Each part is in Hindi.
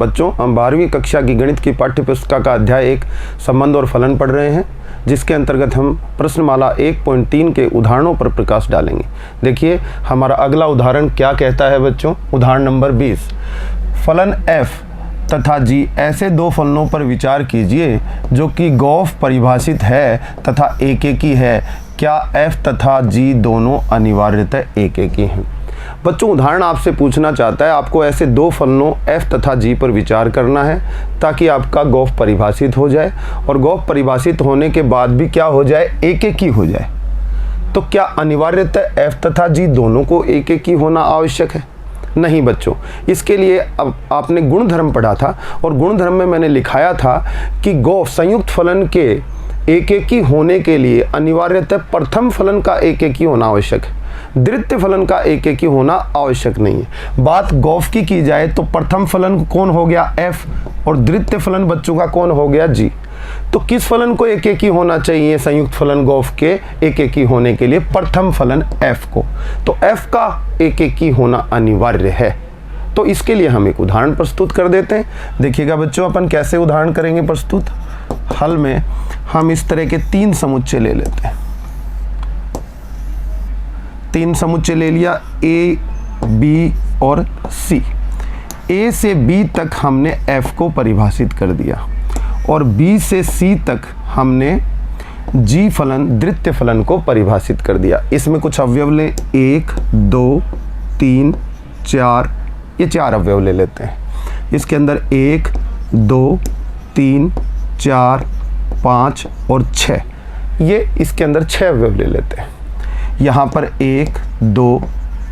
बच्चों, हम 12वीं कक्षा की गणित की पाठ्य पुस्तक का अध्याय 1 संबंध और फलन पढ़ रहे हैं, जिसके अंतर्गत हम प्रश्नमाला 1.3 के उदाहरणों पर प्रकाश डालेंगे। देखिए हमारा अगला उदाहरण क्या कहता है बच्चों। उदाहरण नंबर 20, फलन f तथा g ऐसे दो फलनों पर विचार कीजिए जो कि गौफ परिभाषित है तथा एक एक ही है। क्या f तथा g दोनों अनिवार्यतः एक एक ही हैं। बच्चों, उदाहरण आपसे पूछना चाहता है, आपको ऐसे दो फलनों f तथा g पर विचार करना है ताकि आपका गौफ परिभाषित हो जाए, और गौफ परिभाषित होने के बाद भी क्या हो जाए, एक एक ही हो जाए। तो क्या अनिवार्यतः f तथा g दोनों को एक एक ही होना आवश्यक है? नहीं बच्चों, इसके लिए अब आपने गुणधर्म पढ़ा था, और गुणधर्म में मैंने लिखाया था कि गौफ संयुक्त फलन के एक एक ही होने के लिए अनिवार्यतः प्रथम फलन का एक एक ही होना आवश्यक है, द्वितीय फलन का एक एक ही होना आवश्यक नहीं है। बात गौफ की जाए तो प्रथम फलन कौन हो गया, f, और द्वितीय फलन बच्चों का कौन हो गया, g। तो किस फलन को एक एक ही होना चाहिए संयुक्त फलन गौफ के एक एक ही होने के लिए, प्रथम फलन f को। तो f का एक एक ही होना अनिवार्य है। तो इसके लिए हम एक उदाहरण प्रस्तुत कर देते हैं। देखिएगा बच्चों, अपन कैसे उदाहरण करेंगे प्रस्तुत। हल में हम इस तरह के 3 समुच्चय ले लेते हैं। 3 समुच्चय ले लिया, a, b और c। a से b तक हमने f को परिभाषित कर दिया, और b से c तक हमने g फलन द्वितीय फलन को परिभाषित कर दिया। इसमें कुछ अवयव लें, 1 2 3 4, ये 4 अवयव ले लेते हैं। इसके अंदर 1 2 3 4 5 और 6, ये इसके अंदर 6 अवयव ले लेते हैं। यहाँ पर 1 2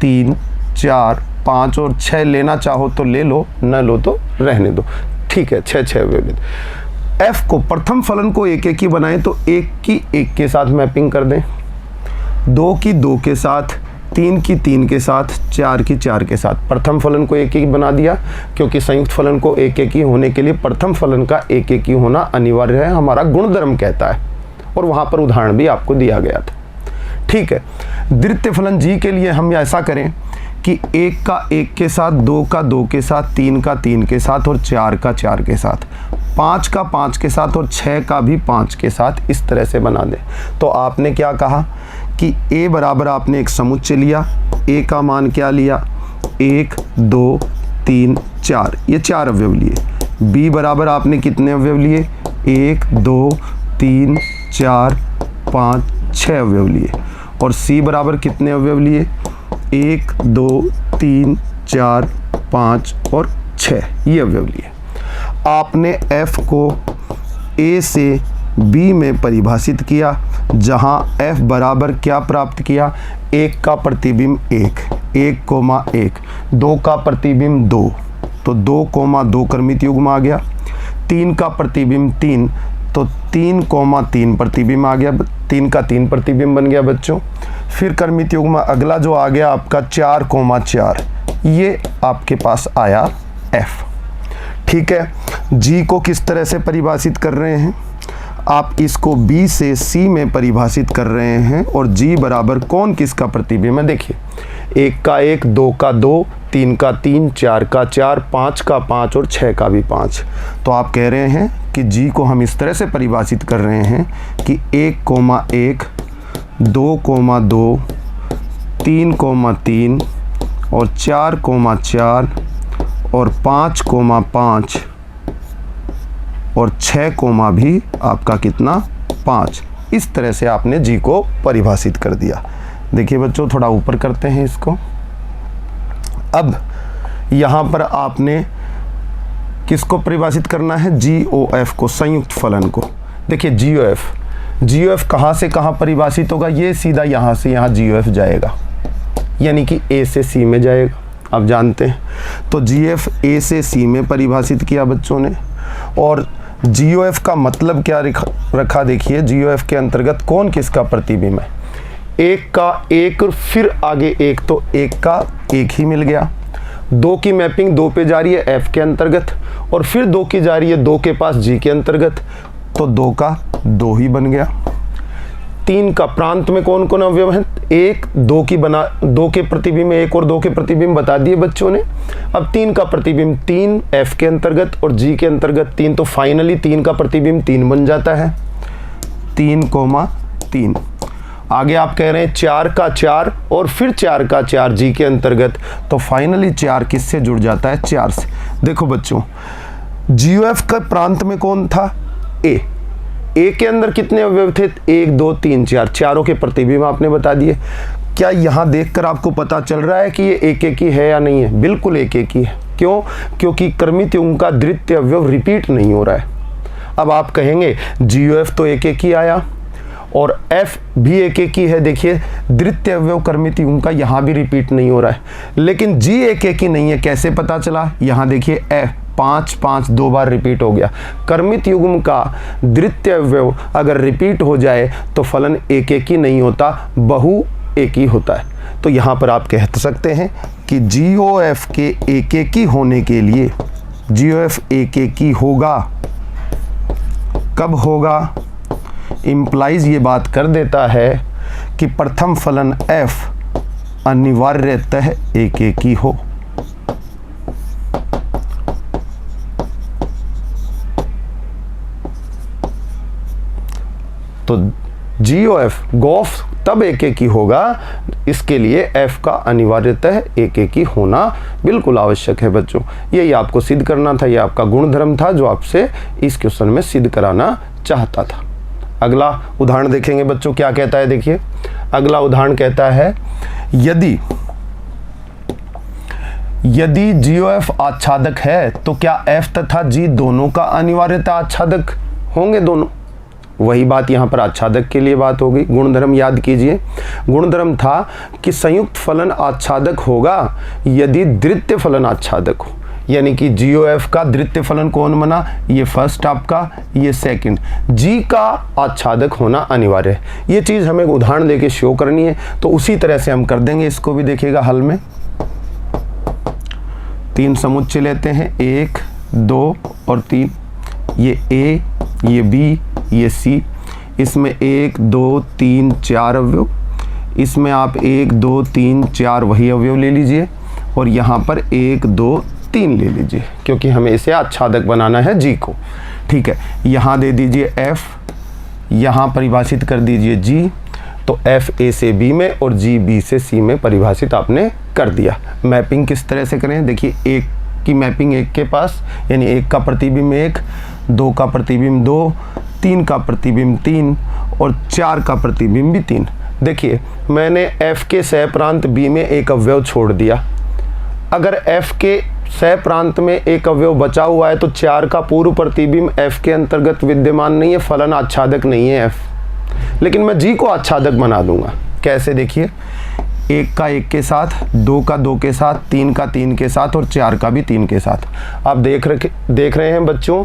3 4 5 और 6 लेना चाहो तो ले लो, न लो तो रहने दो। ठीक है, 6 अवयव लेते। f को प्रथम फलन को एक एक ही बनाएं तो 1 की 1 के साथ मैपिंग कर दें, 2 की 2 के साथ, 3 की 3 के साथ, 4 की 4 के साथ। प्रथम फलन को एक एक बना दिया, क्योंकि संयुक्त फलन को एक एक ही होने के लिए प्रथम फलन का एक एक ही होना अनिवार्य है, हमारा गुणधर्म कहता है, और वहाँ पर उदाहरण भी आपको दिया गया था। ठीक है, द्वितीय फलन g के लिए हम ऐसा करें कि 1 का 1 के साथ, 2 का 2 के साथ, 3 का 3 के साथ और 4 का 4 के साथ, 5 का 5 के साथ और 6 का भी 5 के साथ, इस तरह से बना दें। तो आपने क्या कहा कि a बराबर आपने एक समुच्चय लिया, a का मान क्या लिया, 1 2 3 4, ये 4 अवयव लिए। b बराबर आपने कितने अवयव लिए, 1 2 3 4 5 6 अवयव लिए। और c बराबर कितने अवयव लिए, 1 2 3 4 5 और 6, ये अवयव लिए। आपने f को a से b में परिभाषित किया, जहां f बराबर क्या प्राप्त किया, 1 का प्रतिबिंब 1, 1,1, 2 का प्रतिबिंब 2, तो 2,2 क्रमित युग्म आ गया, 3 का प्रतिबिंब 3, तो 3,3 प्रतिबिंब आ गया, 3 का 3 प्रतिबिंब बन गया बच्चों। फिर क्रमित युग्म अगला जो आ गया आपका 4,4, ये आपके पास आया f। ठीक है, g को किस तरह से परिभाषित कर रहे हैं, आप इसको b से c में परिभाषित कर रहे हैं, और g बराबर कौन किसका प्रतिबिंब है। देखिए 1 का 1, 2 का 2, 3 का 3, 4 का 4, 5 का 5 और 6 का भी 5। तो आप कह रहे हैं कि g को हम इस तरह से परिभाषित कर रहे हैं कि 1,1, 2,2, 3,3 और 4,4 और 5,5 और 6, भी आपका कितना, 5। इस तरह से आपने g को परिभाषित कर दिया। देखिए बच्चों, थोड़ा ऊपर करते हैं इसको। अब यहाँ पर आपने किसको परिभाषित करना है, GOF को, संयुक्त फलन को। देखिए GOF कहाँ से कहाँ परिभाषित होगा, ये सीधा यहाँ से यहाँ GOF जाएगा, यानी कि A से C में जाएगा, आप जानते हैं। तो GF A से C में परिभाषित किया बच्चों ने, और GOF का मतलब क्या रखा, देखिए GOF के अंतर्गत कौन किसका प्रतिबिंब है, 1 का 1 और फिर आगे 1, तो 1 का 1 ही मिल गया। 2 की मैपिंग 2 पे जा रही है f के अंतर्गत, और फिर 2 की जा रही है 2 के पास g के अंतर्गत, तो 2 का 2 ही बन गया। 3 का प्रांत में कौन कौन अवयव हैं? 1, 2 के प्रतिबिंब 1 और 2 के प्रतिबिंब बता दिए बच्चों ने। अब 3 का प्रतिबिंब 3 F के अंतर्गत और G के अंतर्गत 3, तो फाइनली 3 का प्रतिबिंब 3 बन जाता है, 3,3। आगे आप कह रहे हैं 4 का 4 और फिर 4 का 4 G के अंतर्गत, तो फाइनली 4 किससे जुड़ जाता है? 4 से। देखो बच्चों, GOF का प्रांत में कौन था? A के अंदर कितने अवयव थे? 1, 2, 3, 4, चारों के प्रतिबिंब आपने बता दिए। क्या यहाँ देखकर आपको पता चल रहा है कि ये एक ही है या नहीं है? बिल्कुल एक ही है। क्यों? क्योंकि क्रमित युग्म का द्वितीय अवयव रिपीट नहीं हो रहा है। अब आप कहेंगे GOF तो एक ही आया और F भी एक ही है। देखिए, द्वितीय अवयव क्रमित युग्म का यहाँ भी रिपीट नहीं हो रहा है, लेकिन G एक ही नहीं है। कैसे पता चला? यहाँ देखिए, F 5, 5 2 बार रिपीट हो गया। क्रमित युग्म का द्वितीय अवयव अगर रिपीट हो जाए तो फलन एक ही नहीं होता, बहु एक ही होता है। तो यहाँ पर आप कह सकते हैं कि GOF के एक ही होने के लिए GOF एक ही होगा। कब होगा? इम्प्लाइज ये बात कर देता है कि प्रथम फलन F अनिवार्यतः एक ही हो। तो GOF तब एक ही होगा, इसके लिए F का अनिवार्यतः एक ही होना बिल्कुल आवश्यक है बच्चों। यही आपको सिद्ध करना था, यह आपका गुणधर्म था जो आपसे इस क्वेश्चन में सिद्ध कराना चाहता था। अगला उदाहरण देखेंगे बच्चों, क्या कहता है? देखिए, अगला उदाहरण कहता है यदि GOF आच्छादक है तो क्या F तथा G दोनों का अनिवार्यतः आच्छादक होंगे? दोनों। वही बात यहाँ पर आच्छादक के लिए बात हो गई। गुणधर्म याद कीजिए, गुणधर्म था कि संयुक्त फलन आच्छादक होगा यदि द्वितीय फलन आच्छादक हो। यानी कि GOF का द्वितीय फलन कौन बना? ये फर्स्ट आपका, ये सेकंड। G का आच्छादक होना अनिवार्य है। ये चीज़ हमें उदाहरण देके शो करनी है, तो उसी तरह से हम कर देंगे। इसको भी देखिएगा हल में। 3 समुच्चय लेते हैं, 1, 2 और 3। ये A, ये B, ये C। इसमें 1, 2, 3, 4 अवयव। इसमें आप 1, 2, 3, 4 वही अवयव ले लीजिए और यहाँ पर 1, 2, 3 ले लीजिए, क्योंकि हमें इसे आच्छादक बनाना है G को। ठीक है, यहाँ दे दीजिए F, यहाँ परिभाषित कर दीजिए G। तो F A से B में और G B से C में परिभाषित आपने कर दिया। मैपिंग किस तरह से करें? देखिए, 1 की मैपिंग 1 के पास, यानी 1 का प्रतिबिंब 1, 2 का प्रतिबिंब 2, 3 का प्रतिबिंब 3 और 4 का प्रतिबिंब भी 3। देखिए, मैंने F के सह प्रांत B में एक अवयव छोड़ दिया। अगर F के सह प्रांत में एक अवयव बचा हुआ है तो 4 का पूर्व प्रतिबिंब F के अंतर्गत विद्यमान नहीं है, फलन आच्छादक नहीं है F। लेकिन मैं G को आच्छादक बना दूंगा। कैसे? देखिए, 1 का 1 के साथ, 2 का 2 के साथ, 3 का 3 के साथ और 4 का भी 3 के साथ। आप देख रहे हैं बच्चों,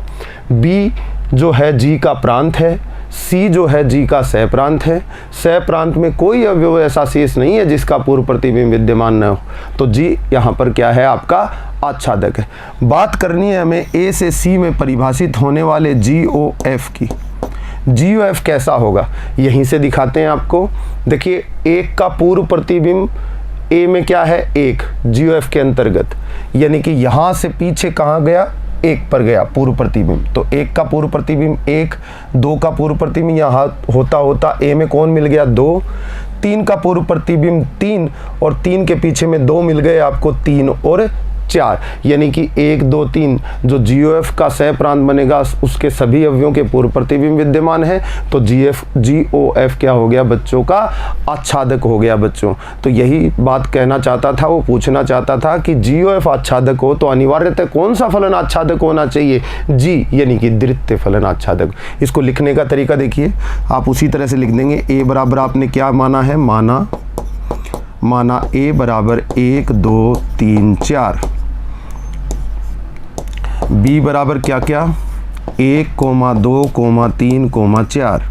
B जो है G का प्रांत है, C जो है G का सह प्रांत है। सह प्रांत में कोई अवयव ऐसा शेष नहीं है जिसका पूर्व प्रतिबिंब विद्यमान न हो, तो G यहाँ पर क्या है? आपका आच्छादक है। बात करनी है हमें A से C में परिभाषित होने वाले GOF की। GOF कैसा होगा? यहीं से दिखाते हैं आपको। देखिए, 1 का पूर्व प्रतिबिंब A में क्या है? 1 GOF के अंतर्गत, यानी कि यहाँ से पीछे कहाँ गया? 1 पर गया पूर्व प्रतिबिंब। तो 1 का पूर्व प्रतिबिंब 1, 2 का पूर्व प्रतिबिंब यहाँ होता होता A में कौन मिल गया? 2, 3 का पूर्व प्रतिबिंब 3 और 3 के पीछे में 2 मिल गए आपको, 3 और 4, यानी कि 1, 2, 3 जो GOF का सह प्रांत बनेगा उसके सभी अवयवों के पूर्व प्रतिबिंब विद्यमान है। तो GOF क्या हो गया बच्चों का? आच्छादक हो गया बच्चों। तो यही बात कहना चाहता था, वो पूछना चाहता था कि GOF आच्छादक हो तो अनिवार्यतः कौन सा फलन आच्छादक होना चाहिए? G, यानी कि द्वितीय फलन आच्छादक। इसको लिखने का तरीका देखिए, आप उसी तरह से लिख देंगे। A बराबर आपने क्या माना है? माना A बराबर 1, 2, 3, 4। B बराबर क्या क्या? 1, 2, 3, 4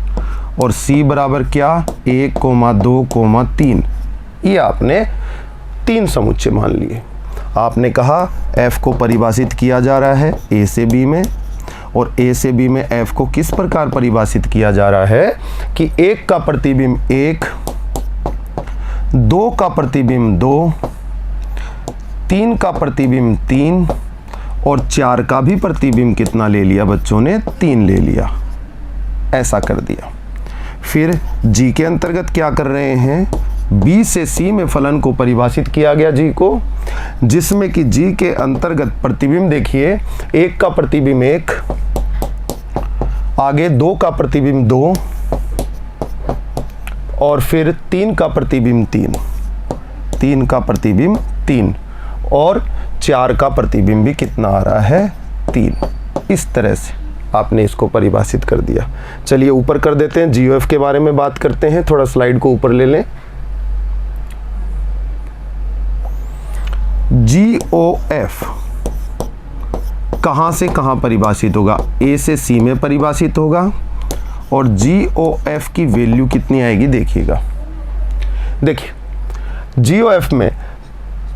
और C बराबर क्या? 1, 2, 3। ये आपने 3 समुच्चय मान लिए। आपने कहा F को परिभाषित किया जा रहा है A से B में और ए से बी में एफ को किस प्रकार परिभाषित किया जा रहा है कि 1 का प्रतिबिंब 1, 2 का प्रतिबिंब 2, 3 का प्रतिबिंब 3 और 4 का भी प्रतिबिंब कितना ले लिया बच्चों ने? 3 ले लिया। ऐसा कर दिया। फिर जी के अंतर्गत क्या कर रहे हैं? बी से सी में फलन को परिभाषित किया गया जी को, जिसमें कि जी के अंतर्गत प्रतिबिंब देखिए 1 का प्रतिबिंब 1, आगे 2 का प्रतिबिंब 2 और फिर 3 का प्रतिबिंब 3, 3 का प्रतिबिंब 3 और 4 का प्रतिबिंब भी कितना आ रहा है? 3। इस तरह से आपने इसको परिभाषित कर दिया। चलिए ऊपर कर देते हैं, जीओएफ के बारे में बात करते हैं। थोड़ा स्लाइड को ऊपर ले लें। जीओएफ कहां से कहां परिभाषित होगा? ए से सी में परिभाषित होगा और जीओएफ की वैल्यू कितनी आएगी देखिएगा। देखिए जीओएफ में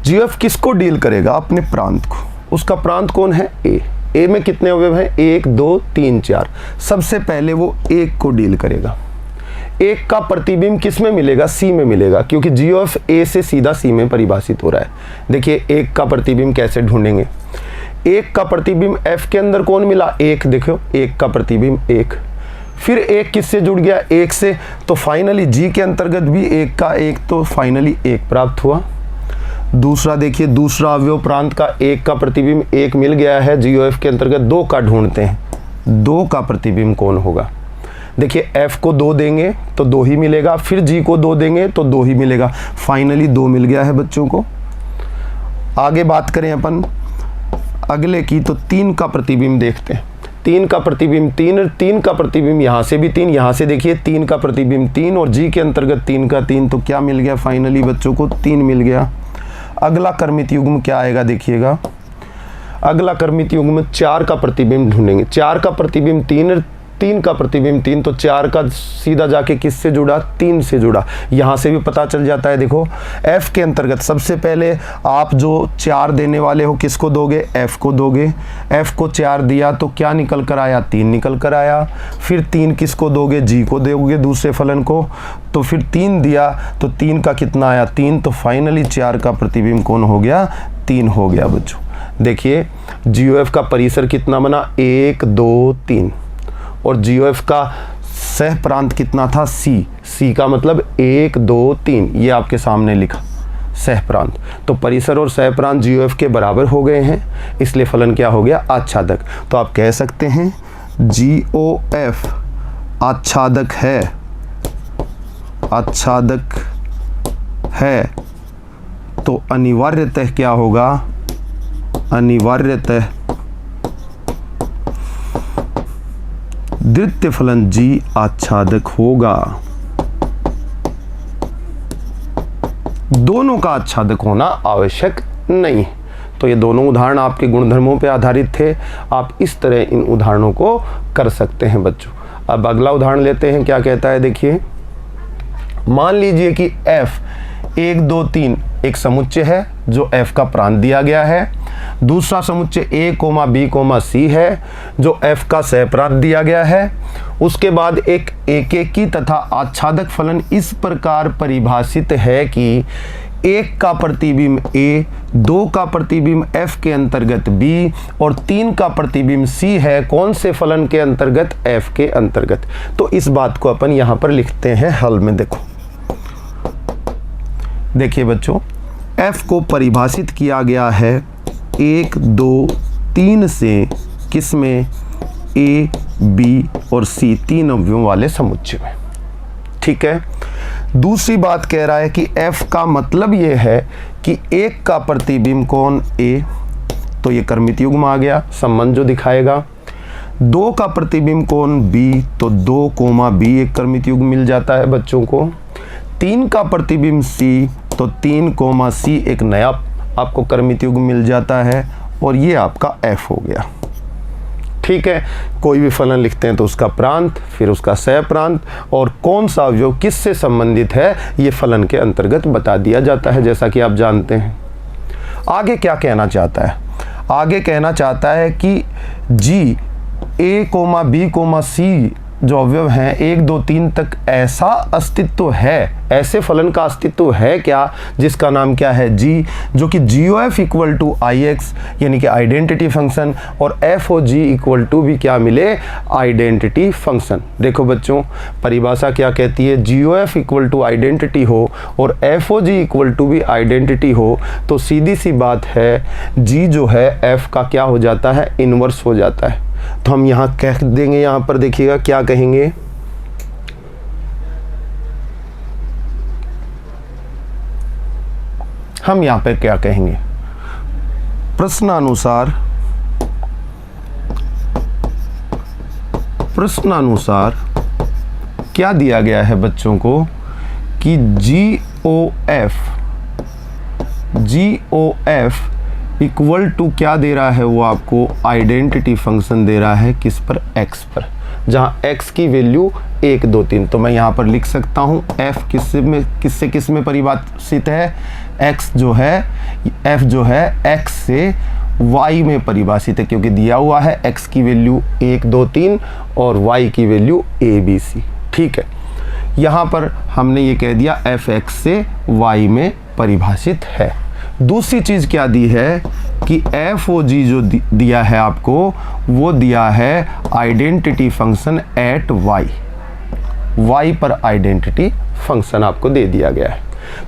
जीओएफ किसको डील करेगा? अपने प्रांत को। उसका प्रांत कौन है? ए। ए में कितने अवयव हैं? 1 2 3 4। सबसे पहले वो 1 को डील करेगा। 1 का प्रतिबिंब किस में मिलेगा? सी में मिलेगा, क्योंकि जीओएफ ए से सीधा सी में परिभाषित हो रहा है। देखिए 1 का प्रतिबिंब कैसे ढूंढेंगे? 1 का प्रतिबिंब एफ के अंदर कौन मिला? 1। देखो 1 का प्रतिबिंब 1, फिर 1 किससे जुड़ गया? 1 से, तो फाइनली जी के अंतर्गत भी 1 का 1, तो फाइनली 1 प्राप्त हुआ। दूसरा देखिए, दूसरा अवयव प्रांत का 1 का प्रतिबिंब 1 मिल गया है। जीओएफ के अंतर्गत 2 का ढूंढते हैं। 2 का प्रतिबिंब कौन होगा? देखिए एफ को 2 देंगे तो 2 ही मिलेगा, फिर जी को 2 देंगे तो 2 ही मिलेगा। फाइनली 2 मिल गया है बच्चों को। आगे बात करें अपन अगले की, तो 3 का प्रतिबिंब देखते हैं। 3 का प्रतिबिंब 3, 3 का प्रतिबिंब यहाँ से भी 3, यहाँ से देखिए 3 का प्रतिबिंब 3 और जी के अंतर्गत 3 का 3, तो क्या मिल गया? फाइनली बच्चों को 3 मिल गया। अगला कर्मित युग्म क्या आएगा देखिएगा। अगला कर्मित युग्म 4 का प्रतिबिंब ढूंढेंगे। 4 का प्रतिबिंब 3, 3 का प्रतिबिंब 3, तो 4 का सीधा जाके किससे जुड़ा? 3 से जुड़ा। यहाँ से भी पता चल जाता है। देखो F के अंतर्गत सबसे पहले आप जो 4 देने वाले हो किसको दोगे? F को दोगे। F को 4 दिया तो क्या निकल कर आया? 3 निकल कर आया। फिर 3 किसको दोगे? G को दोगे दूसरे फलन को, तो फिर 3 दिया तो 3 का कितना आया? 3, तो फाइनली 4 का प्रतिबिंब कौन हो गया? 3 हो गया बच्चों। देखिए जीओएफ का परिसर कितना बना? 1 2 3 और जीओएफ का सह प्रांत कितना था? सी। सी का मतलब 1 2 3, ये आपके सामने लिखा सह प्रांत। तो परिसर और सह प्रांत जीओएफ के बराबर हो गए हैं, इसलिए फलन क्या हो गया? आच्छादक। तो आप कह सकते हैं जीओएफ आच्छादक है, आच्छादक है। तो अनिवार्यतः क्या होगा? अनिवार्यतः द्वितीय फलन जी आच्छादक होगा। दोनों का आच्छादक होना आवश्यक नहीं है। तो ये दोनों उदाहरण आपके गुणधर्मों पर आधारित थे। आप इस तरह इन उदाहरणों को कर सकते हैं बच्चों। अब अगला उदाहरण लेते हैं। क्या कहता है देखिए, मान लीजिए कि f 1 2 3 एक समुच्चय है जो f का प्रांत दिया गया है। दूसरा समुच्चय a, b, c है जो f का सह प्रांत दिया गया है। उसके बाद एक एकेकी तथा आच्छादक फलन इस प्रकार परिभाषित है कि 1 का प्रतिबिंब a, 2 का प्रतिबिंब f के अंतर्गत b और 3 का प्रतिबिंब c है। कौन से फलन के अंतर्गत? f के अंतर्गत। तो इस बात को अपन यहाँ पर लिखते हैं हल में। देखो देखिए बच्चों, f को परिभाषित किया गया है 1 2 3 से, किस में? a, b और c, 3 अवयवों वाले समुच्चय में। ठीक है। दूसरी बात कह रहा है कि f का मतलब ये है कि 1 का प्रतिबिंब कौन? a, तो ये कर्मित युग्म आ गया, संबंध जो दिखाएगा। 2 का प्रतिबिंब कौन? b, तो 2, b एक कर्मित युग्म मिल जाता है बच्चों को। 3 का प्रतिबिंब c, तो 3, c एक नया आपको कर्मित युग्म मिल जाता है और ये आपका f हो गया। ठीक है। कोई भी फलन लिखते हैं तो उसका प्रांत, फिर उसका सह प्रांत और कौन सा अवयव किससे संबंधित है ये फलन के अंतर्गत बता दिया जाता है, जैसा कि आप जानते हैं। आगे क्या कहना चाहता है? आगे कहना चाहता है कि g ए कोमा बी कोमा सी जो अवयव हैं 1 2 3 तक ऐसा अस्तित्व है, ऐसे फलन का अस्तित्व है क्या जिसका नाम क्या है जी, जो कि GOF इक्वल टू IX यानी कि आइडेंटिटी फंक्शन और FOG इक्वल टू भी क्या मिले, आइडेंटिटी फंक्शन। देखो बच्चों परिभाषा क्या कहती है, GOF इक्वल टू आइडेंटिटी हो और FOG इक्वल टू भी आइडेंटिटी हो तो सीधी सी बात है G जो है F का क्या हो जाता है, इन्वर्स हो जाता है। तो हम यहाँ कह देंगे, यहाँ पर देखिएगा क्या कहेंगे, हम यहाँ पे क्या कहेंगे, प्रश्नानुसार क्या दिया गया है बच्चों को कि GOF इक्वल टू क्या दे रहा है, वो आपको आइडेंटिटी फंक्शन दे रहा है किस पर, x पर, जहाँ x की वैल्यू 1 2 3। तो मैं यहाँ पर लिख सकता हूँ f किस में परिभाषित है, x जो है f जो है x से y में परिभाषित है, क्योंकि दिया हुआ है x की वैल्यू 1 2 3 और y की वैल्यू a b c। ठीक है, यहाँ पर हमने ये कह दिया f(x) से y में परिभाषित है। दूसरी चीज़ क्या दी है कि FOG जो दिया है आपको, वो दिया है आइडेंटिटी फंक्शन एट y पर आइडेंटिटी फंक्शन आपको दे दिया गया है।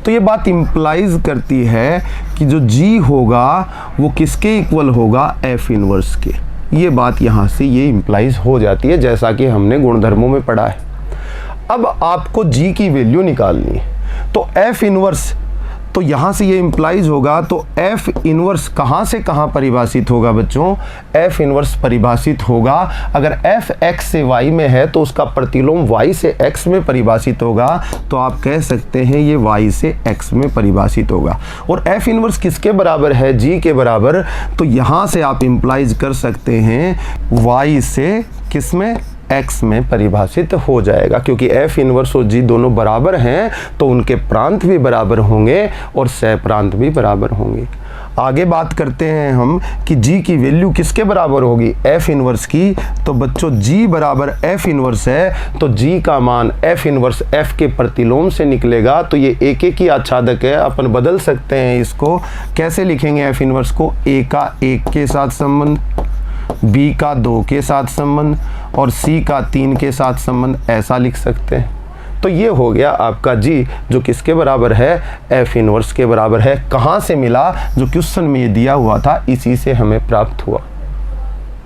तो ये बात इम्प्लाइज करती है कि जो G होगा वो किसके इक्वल होगा, F इनवर्स के। ये बात यहाँ से ये इम्प्लाइज हो जाती है जैसा कि हमने गुणधर्मों में पढ़ा है। अब आपको G की वैल्यू निकालनी है तो F इनवर्स, तो यहाँ से ये इम्प्लाइज होगा, तो F इनवर्स कहाँ से कहाँ परिभाषित होगा बच्चों, F इनवर्स परिभाषित होगा अगर F x से y में है तो उसका प्रतिलोम y से x में परिभाषित होगा, तो आप कह सकते हैं ये y से x में परिभाषित होगा। और F इनवर्स किसके बराबर है, G के बराबर, तो यहाँ से आप इम्प्लाइज कर सकते हैं y से किस में, x में परिभाषित हो जाएगा, क्योंकि F इनवर्स और G दोनों बराबर हैं तो उनके प्रांत भी बराबर होंगे और सह प्रांत भी बराबर होंगे। आगे बात करते हैं हम कि G की वैल्यू किसके बराबर होगी, F इनवर्स की। तो बच्चों G बराबर F इनवर्स है तो G का मान F इनवर्स F के प्रतिलोम से निकलेगा। तो ये एक एक ही आच्छादक है, अपन बदल सकते हैं इसको। कैसे लिखेंगे F इनवर्स को, A का 1 के साथ संबंध, B का 2 के साथ संबंध और C का 3 के साथ संबंध, ऐसा लिख सकते हैं। तो ये हो गया आपका G जो किसके बराबर है, F इनवर्स के बराबर है। कहाँ से मिला, जो क्वेश्चन में ये दिया हुआ था इसी से हमें प्राप्त हुआ।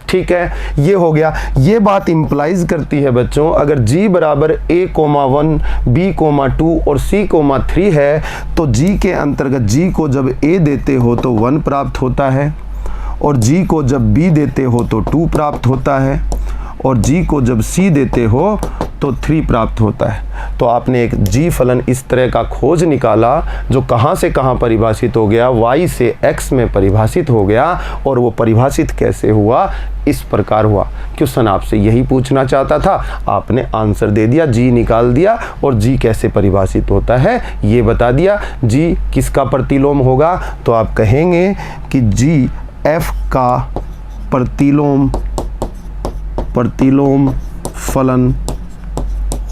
ठीक है, ये हो गया। ये बात इम्प्लाइज करती है बच्चों अगर G बराबर A,1 B,2 और C,3 है तो G के अंतर्गत G को जब A देते हो तो 1 प्राप्त होता है और G को जब B देते हो तो 2 प्राप्त होता है और G को जब C देते हो तो 3 प्राप्त होता है। तो आपने एक G फलन इस तरह का खोज निकाला जो कहाँ से कहाँ परिभाषित हो गया, Y से X में परिभाषित हो गया। और वो परिभाषित कैसे हुआ, इस प्रकार हुआ। क्वेश्चन आपसे यही पूछना चाहता था, आपने आंसर दे दिया, G निकाल दिया और G कैसे परिभाषित होता है ये बता दिया। G किसका प्रतिलोम होगा, तो आप कहेंगे कि G F का प्रतिलोम फलन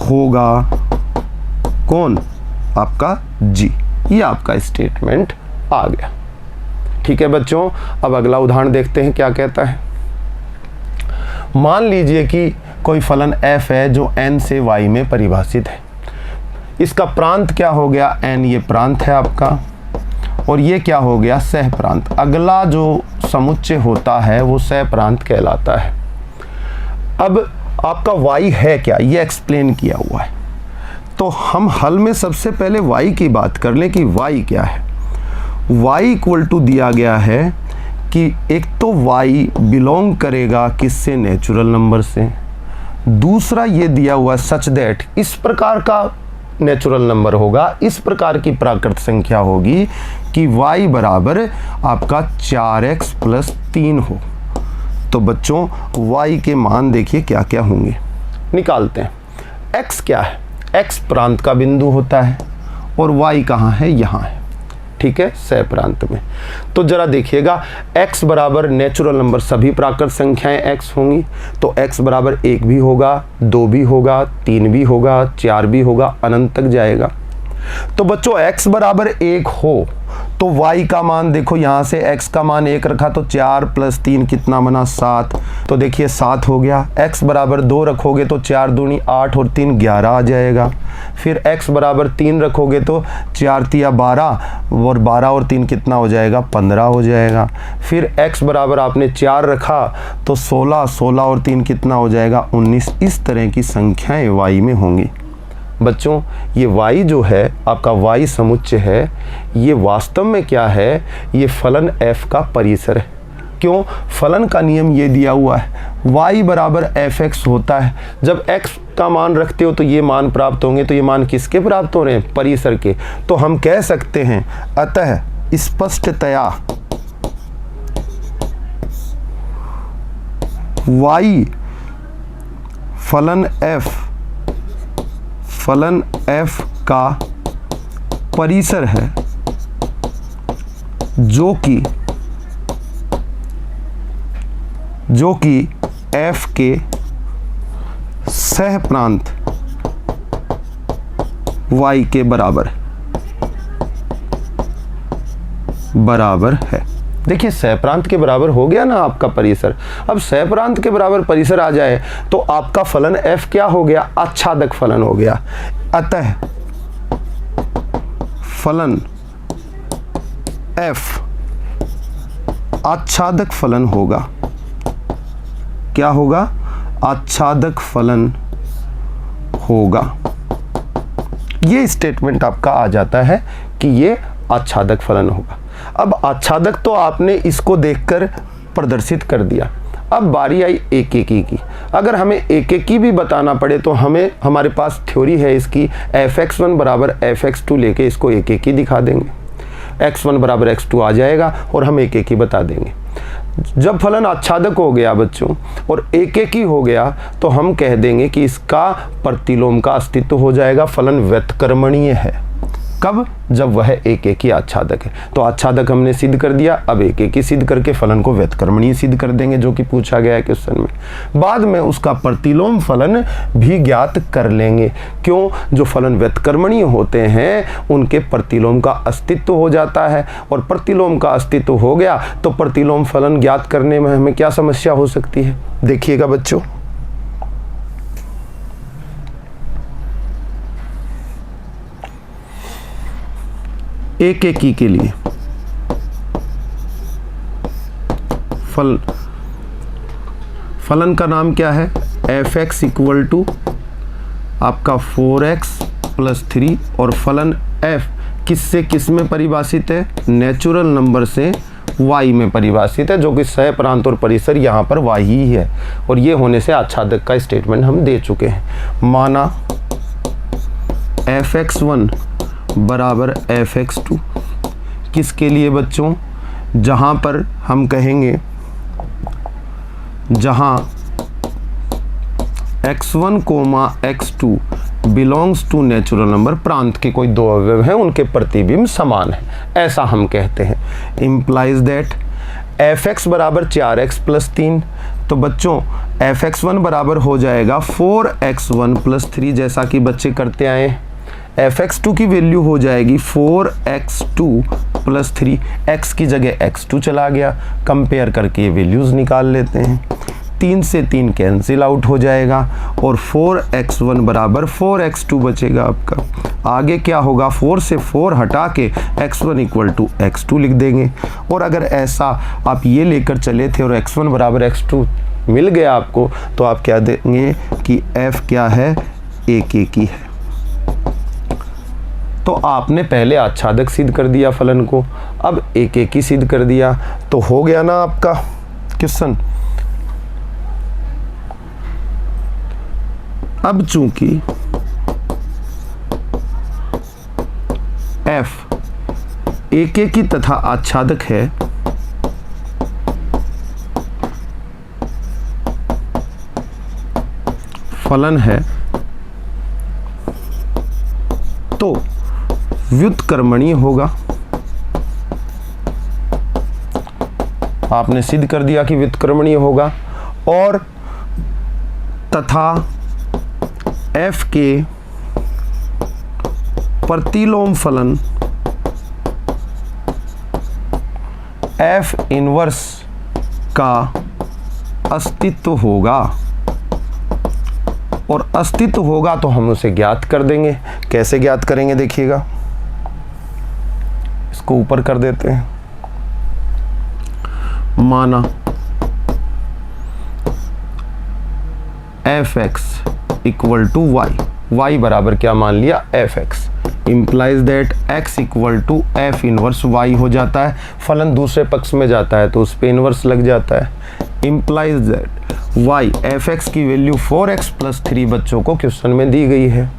होगा कौन, आपका G। ये आपका स्टेटमेंट आ गया। ठीक है बच्चों, अब अगला उदाहरण देखते हैं क्या कहता है। मान लीजिए कि कोई फलन f है जो n से y में परिभाषित है। इसका प्रांत क्या हो गया, n ये प्रांत है आपका और ये क्या हो गया, सह प्रांत। अगला जो समुच्चय होता है वो सह प्रांत कहलाता है। अब आपका y है क्या, ये एक्सप्लेन किया हुआ है। तो हम हल में सबसे पहले y की बात कर लें कि y क्या है। y इक्वल टू दिया गया है कि एक तो y बिलोंग करेगा किससे, नेचुरल नंबर से। दूसरा ये दिया हुआ सच दैट इस प्रकार का नेचुरल नंबर होगा, इस प्रकार की प्राकृत संख्या होगी कि y बराबर आपका 4x + 3 हो। तो बच्चों y के मान देखिए क्या क्या होंगे, निकालते हैं। x क्या है, x प्रांत का बिंदु होता है और y कहाँ है, यहाँ है। ठीक है, सह प्रांत में। तो जरा देखिएगा, x बराबर नेचुरल नंबर सभी प्राकृत संख्याएं x होंगी, तो x बराबर 1 भी होगा, 2 भी होगा, 3 भी होगा, 4 भी होगा, अनंत तक जाएगा। तो बच्चों x बराबर 1 हो तो y का मान देखो, यहाँ से x का मान 1 रखा तो 4 + 3 कितना बना 7, तो देखिए 7 हो गया। x बराबर 2 रखोगे तो 4 दूनी 8 और 3 11 आ जाएगा। फिर x बराबर 3 रखोगे तो 4 तिया 12 और 12 और 3 कितना हो जाएगा 15 हो जाएगा। फिर x बराबर आपने 4 रखा तो 16, 16 और 3 कितना हो जाएगा 19। इस तरह की संख्याएं y में होंगी। बच्चों ये y जो है आपका y समुच्चय है, ये वास्तव में क्या है, ये फलन f का परिसर है। क्यों? फलन का नियम ये दिया हुआ है, y बराबर fx होता है। जब x का मान रखते हो तो ये मान प्राप्त होंगे, तो ये मान किसके प्राप्त हो रहे हैं? परिसर के। तो हम कह सकते हैं अतः स्पष्टतया y फलन f का परिसर है, जो कि f के सह प्रांत y के बराबर है। देखिए सह प्रांत के बराबर हो गया ना आपका परिसर। अब सह प्रांत के बराबर परिसर आ जाए तो आपका फलन f क्या हो गया? आच्छादक फलन हो गया। अतः फलन f आच्छादक फलन होगा। क्या होगा? आच्छादक फलन होगा। ये स्टेटमेंट आपका आ जाता है कि ये आच्छादक फलन होगा। अब आच्छादक तो आपने इसको देखकर प्रदर्शित कर दिया। अब बारी आई एक एकी की। अगर हमें एक एकी भी बताना पड़े तो हमारे पास थ्योरी है इसकी, fx1 बराबर fx2 लेके इसको एक एकी दिखा देंगे, x1 बराबर x2 आ जाएगा और हम एक एकी बता देंगे। जब फलन आच्छादक हो गया बच्चों और एक एकी हो गया तो हम कह देंगे कि इसका प्रतिलोम का अस्तित्व हो जाएगा, फलन व्युत्क्रमणीय है। कब? जब वह एक एकी आच्छादक है। तो आच्छादक हमने सिद्ध कर दिया, अब एक एकी सिद्ध करके फलन को व्युत्क्रमणीय सिद्ध कर देंगे, जो कि पूछा गया है क्वेश्चन में। बाद में उसका प्रतिलोम फलन भी ज्ञात कर लेंगे। क्यों? जो फलन व्युत्क्रमणीय होते हैं उनके प्रतिलोम का अस्तित्व हो जाता है, और प्रतिलोम का अस्तित्व हो गया तो प्रतिलोम फलन ज्ञात करने में हमें क्या समस्या हो सकती है? देखिएगा बच्चों, एक एकी के लिए फलन का नाम क्या है? fx इक्वल टू आपका 4x + 3, और फलन f किससे किस में परिभाषित है? नेचुरल नंबर से y में परिभाषित है, जो कि सह प्रांत और परिसर यहाँ पर y ही है। और ये होने से आच्छादक का स्टेटमेंट हम दे चुके हैं। माना fx1 बराबर fx2 किसके लिए बच्चों? जहाँ पर हम कहेंगे, जहाँ x1, x2 belongs to natural number, प्रांत के कोई दो अवयव हैं उनके प्रतिबिंब समान है, ऐसा हम कहते हैं। इम्प्लाइज दैट fx बराबर 4x + 3, तो बच्चों fx1 बराबर हो जाएगा 4x1 + 3, जैसा कि बच्चे करते आए हैं। fx2 की वैल्यू हो जाएगी 4x2 + 3, x की जगह x2 चला गया, कंपेयर करके ये वैल्यूज़ निकाल लेते हैं। 3 से 3 कैंसिल आउट हो जाएगा और 4x1 बराबर 4x2 बचेगा आपका। आगे क्या होगा? 4 से 4 हटा के x1 = x2 लिख देंगे। और अगर ऐसा आप ये लेकर चले थे और x1 बराबर x2 मिल गया आपको, तो आप क्या देंगे कि f क्या है? एक एकी है। तो आपने पहले आच्छादक सिद्ध कर दिया फलन को, अब एक एकी सिद्ध कर दिया, तो हो गया ना आपका क्वेश्चन। अब चूंकि f एक एकी तथा आच्छादक है, फलन है, तो व्युत्क्रमणीय होगा। आपने सिद्ध कर दिया कि व्युत्क्रमणीय होगा। और तथा f के प्रतिलोम फलन f इनवर्स का अस्तित्व होगा, और अस्तित्व होगा तो हम उसे ज्ञात कर देंगे। कैसे ज्ञात करेंगे देखिएगा, इसको ऊपर कर देते हैं। माना fx इक्वल टू y बराबर क्या मान लिया, fx, implies that x equal to f inverse y हो जाता है। फलन दूसरे पक्ष में जाता है तो उस पे इनवर्स लग जाता है। इम्प्लाइज दैट y fx की वैल्यू 4x प्लस 3 बच्चों को क्वेश्चन में दी गई है।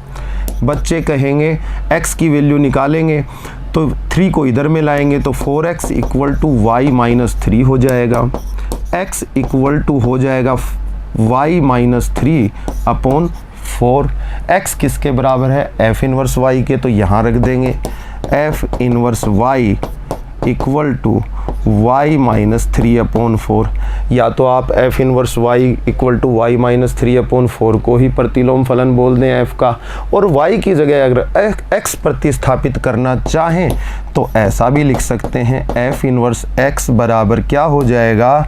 बच्चे कहेंगे x की वैल्यू निकालेंगे तो 3 को इधर में लाएंगे तो 4x equal to y minus 3 हो जाएगा। x इक्वल टू हो जाएगा y माइनस 3 अपॉन 4। x किसके बराबर है, f इनवर्स y के, तो यहाँ रख देंगे f inverse y equal to y minus 3 upon 4। या तो आप f inverse y equal to y minus 3 upon 4 को ही प्रतिलोम फलन बोल दें f का, और y की जगह अगर x प्रतिस्थापित करना चाहें तो ऐसा भी लिख सकते हैं, f इनवर्स x बराबर क्या हो जाएगा,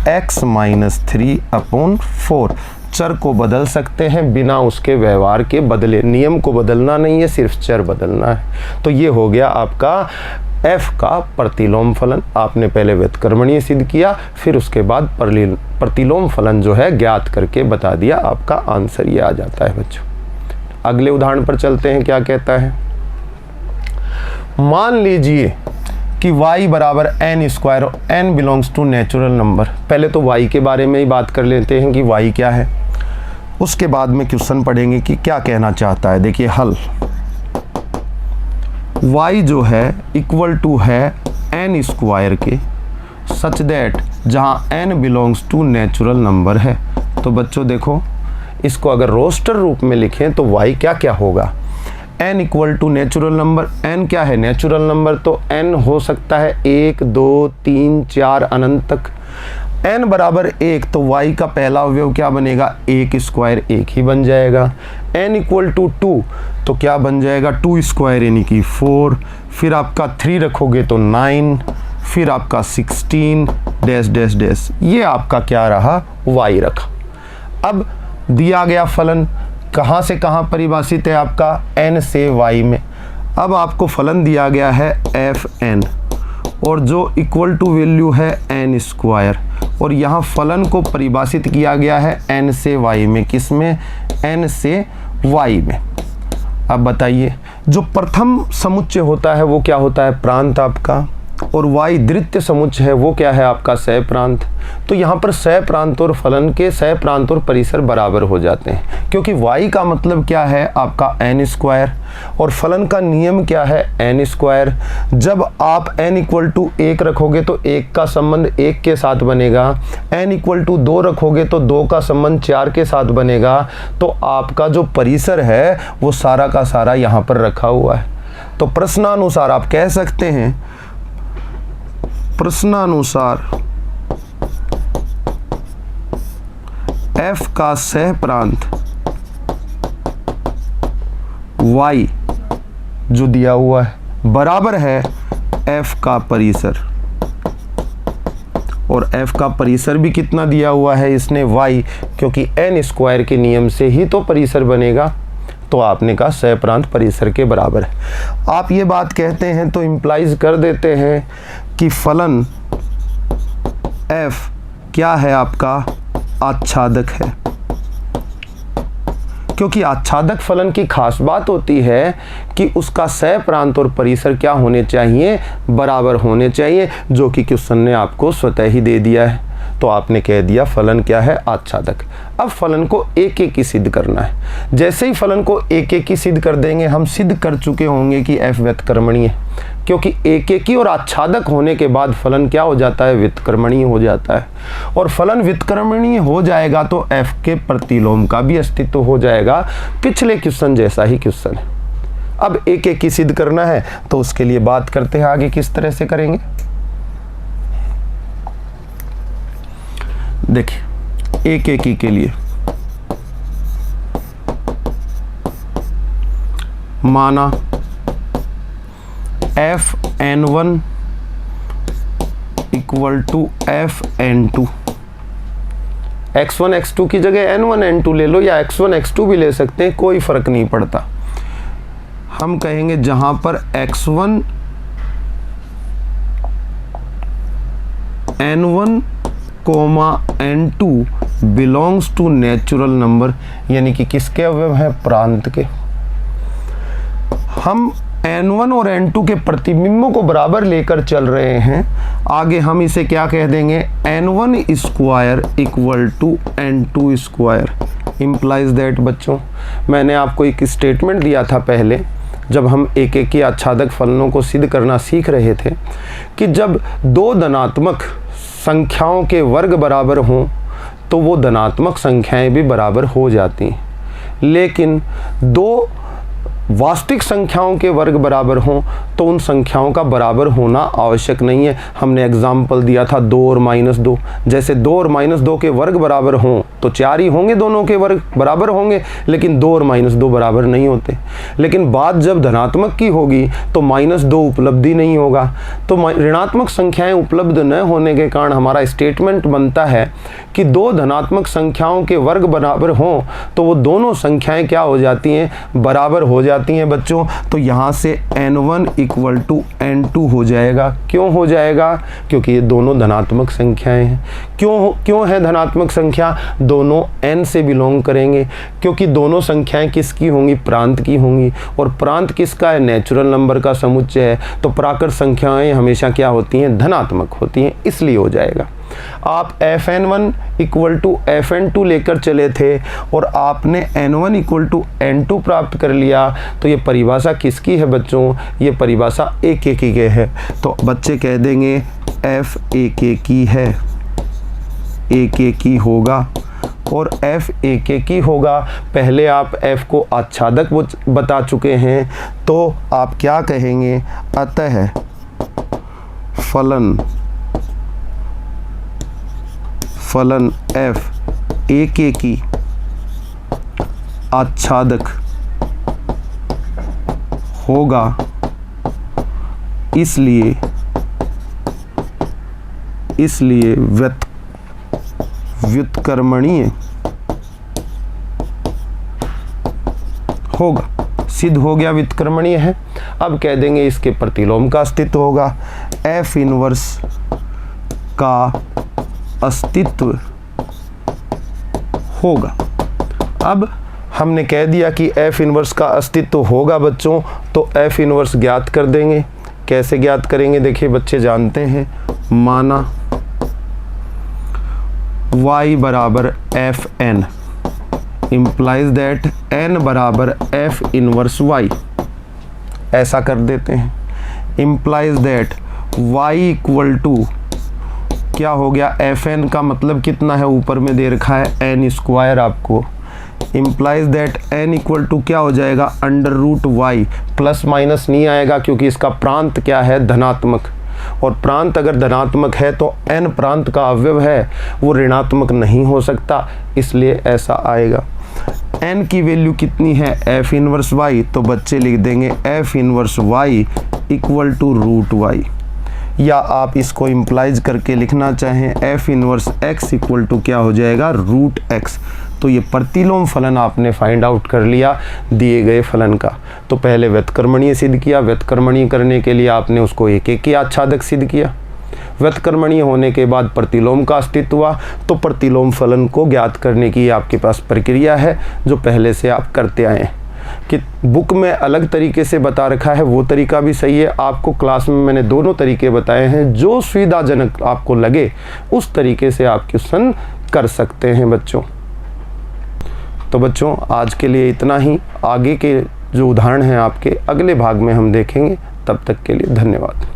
x माइनस 3 अपॉन 4। चर को बदल सकते हैं बिना उसके व्यवहार के बदले, नियम को बदलना नहीं है, सिर्फ चर बदलना है। तो ये हो गया आपका f का प्रतिलोम फलन। आपने पहले व्युत्क्रमणीय सिद्ध किया, फिर उसके बाद प्रतिलोम फलन जो है ज्ञात करके बता दिया, आपका आंसर ये आ जाता है बच्चों। अगले उदाहरण पर चलते हैं, क्या कहता है। मान लीजिए कि y बराबर n स्क्वायर और n belongs to natural number. पहले तो y के बारे में ही बात कर लेते हैं कि y क्या है, उसके बाद में क्वेश्चन पढ़ेंगे कि क्या कहना चाहता है। देखिए हल, y जो है इक्वल टू है n स्क्वायर के, सच दैट जहाँ n belongs to natural number है। तो बच्चों देखो, इसको अगर रोस्टर रूप में लिखें तो y क्या क्या होगा, n equal to natural number. n क्या है, नेचुरल नंबर, तो n हो सकता है 1 2 3 4 अनंत तक। n बराबर 1 तो y का पहला अवयव क्या बनेगा, 1 स्क्वायर 1 ही बन जाएगा। n इक्वल टू 2 तो क्या बन जाएगा, 2 स्क्वायर यानी कि 4, फिर आपका 3 रखोगे तो 9, फिर आपका 16 डैश डैश डैश, ये आपका क्या रहा, y रखा। अब दिया गया फलन कहाँ से कहाँ परिभाषित है, आपका n से y में। अब आपको फलन दिया गया है fn, और जो इक्वल टू वैल्यू है n स्क्वायर, और यहाँ फलन को परिभाषित किया गया है n से y में। किस में, n से y में। अब बताइए, जो प्रथम समुच्चय होता है वो क्या होता है, प्रांत आपका, और y द्वितीय समुच्चय है वो क्या है आपका, सह प्रांत। तो यहाँ पर सह प्रांत और फलन के सह प्रांत और परिसर बराबर हो जाते हैं, क्योंकि y का मतलब क्या है आपका n स्क्वायर, और फलन का नियम क्या है n स्क्वायर। जब आप n इक्वल टू 1 रखोगे तो 1 का संबंध 1 के साथ बनेगा, n इक्वल टू 2 रखोगे तो 2 का संबंध 4 के साथ बनेगा। तो आपका जो परिसर है वो सारा का सारा यहाँ पर रखा हुआ है। तो प्रश्नानुसार आप कह सकते हैं, प्रश्नानुसार f का सह प्रांत y जो दिया हुआ है बराबर है f का परिसर, और f का परिसर भी कितना दिया हुआ है इसने, y, क्योंकि n स्क्वायर के नियम से ही तो परिसर बनेगा। तो आपने कहा सह प्रांत परिसर के बराबर है। आप ये बात कहते हैं तो इम्प्लाइज कर देते हैं कि फलन f क्या है आपका, आच्छादक है। क्योंकि आच्छादक फलन की खास बात होती है कि उसका सह प्रांत और परिसर क्या होने चाहिए, बराबर होने चाहिए, जो कि क्वेश्चन ने आपको स्वतः ही दे दिया है। तो आपने कह दिया फलन क्या है, आच्छादक। अब फलन को एक एक ही सिद्ध करना है। जैसे ही फलन को एक एक ही सिद्ध कर देंगे, हम सिद्ध कर चुके होंगे कि f व्युत्क्रमणीय है, क्योंकि एक एक ही और आच्छादक होने के बाद फलन क्या हो जाता है, व्युत्क्रमणीय हो जाता है। और फलन व्युत्क्रमणीय हो जाएगा तो f के प्रतिलोम का भी अस्तित्व हो जाएगा। पिछले क्वेश्चन जैसा ही क्वेश्चन है। अब एक एक ही सिद्ध करना है तो उसके लिए बात करते हैं आगे किस तरह से करेंगे। देखिए एक एक के लिए माना Fn1 equal to Fn2। x1 x2 की जगह n1 n2 ले लो या x1 x2 भी ले सकते हैं, कोई फर्क नहीं पड़ता। हम कहेंगे जहां पर x1 n1 comma n2 belongs to natural number, यानी कि किसके अवयव है, प्रांत के। हम n1 और n2 के प्रतिबिंबों को बराबर लेकर चल रहे हैं। आगे हम इसे क्या कह देंगे, n1 square equal to n2 square implies that. बच्चों मैंने आपको एक स्टेटमेंट दिया था पहले जब हम एक एक की आच्छादक फलनों को सिद्ध करना सीख रहे थे कि जब दो धनात्मक संख्याओं के वर्ग बराबर हों तो वो धनात्मक संख्याएं भी बराबर हो जाती हैं, लेकिन दो वास्तविक संख्याओं के वर्ग बराबर हों तो उन संख्याओं का बराबर होना आवश्यक नहीं है। हमने एग्जाम्पल दिया था 2 और -2। जैसे 2 और -2 के वर्ग बराबर हों तो 4 ही होंगे, दोनों के वर्ग बराबर होंगे, लेकिन 2 और -2 बराबर नहीं होते। लेकिन बात जब धनात्मक की होगी तो -2 उपलब्धि नहीं होगा। तो ऋणात्मक संख्याएं उपलब्ध न होने के कारण हमारा स्टेटमेंट बनता है कि दो धनात्मक संख्याओं के वर्ग बराबर हों तो वो दोनों संख्याएं क्या हो जाती हैं, बराबर हो जाती हैं बच्चों। तो यहाँ से n1 इक्वल टू n2 हो जाएगा। क्यों हो जाएगा, क्योंकि ये दोनों धनात्मक संख्याएं हैं। क्यों है धनात्मक संख्या, दोनों n से बिलोंग करेंगे, क्योंकि दोनों संख्याएं किसकी होंगी, प्रांत की होंगी, और प्रांत किसका है, नेचुरल नंबर का समुच्चय है। तो प्राकृत संख्याएं हमेशा क्या होती हैं, धनात्मक होती हैं, इसलिए हो जाएगा। आप Fn1 इक्वल टू Fn2 लेकर चले थे और आपने n1 इक्वल टू n2 प्राप्त कर लिया, तो ये परिभाषा किसकी है बच्चों, ये परिभाषा एक एक की है। तो बच्चे कह देंगे f एक की है, एक की होगा और f एक की होगा। पहले आप f को आच्छादक बता चुके हैं, तो आप क्या कहेंगे, अतः फलन f एक की आच्छादक होगा, इसलिए व्युत्क्रमणीय होगा। सिद्ध हो गया, व्युत्क्रमणीय है। अब कह देंगे इसके प्रतिलोम का अस्तित्व होगा, f इनवर्स का अस्तित्व होगा। अब हमने कह दिया कि f इनवर्स का अस्तित्व होगा बच्चों, तो f इनवर्स ज्ञात कर देंगे। कैसे ज्ञात करेंगे, देखिए बच्चे जानते हैं, माना y बराबर Fn इम्प्लाइज दैट n बराबर f इनवर्स y। ऐसा कर देते हैं, implies that y equal to क्या हो गया, Fn का मतलब कितना है, ऊपर में दे रखा है n स्क्वायर आपको, implies that n equal to क्या हो जाएगा, √y। प्लस माइनस नहीं आएगा क्योंकि इसका प्रांत क्या है, धनात्मक, और प्रांत अगर धनात्मक है तो n प्रांत का अवयव है, वो ऋणात्मक नहीं हो सकता, इसलिए ऐसा आएगा। n की वैल्यू कितनी है, f इनवर्स y, तो बच्चे लिख देंगे f inverse y equal to √y, या आप इसको इम्प्लाइज करके लिखना चाहें f inverse x equal to क्या हो जाएगा, √x। तो ये प्रतिलोम फलन आपने फाइंड आउट कर लिया दिए गए फलन का। तो पहले व्युत्क्रमणीय सिद्ध किया, व्युत्क्रमणीय करने के लिए आपने उसको एक एक की आच्छादक सिद्ध किया। व्युत्क्रमणीय होने के बाद प्रतिलोम का अस्तित्व हुआ, तो प्रतिलोम फलन को ज्ञात करने की आपके पास प्रक्रिया है जो पहले से आप करते आए हैं। कि बुक में अलग तरीके से बता रखा है वो तरीका भी सही है, आपको क्लास में मैंने दोनों तरीके बताए हैं, जो सुविधाजनक आपको लगे उस तरीके से आप क्वेश्चन कर सकते हैं बच्चों। तो बच्चों आज के लिए इतना ही, आगे के जो उदाहरण हैं आपके अगले भाग में हम देखेंगे। तब तक के लिए धन्यवाद।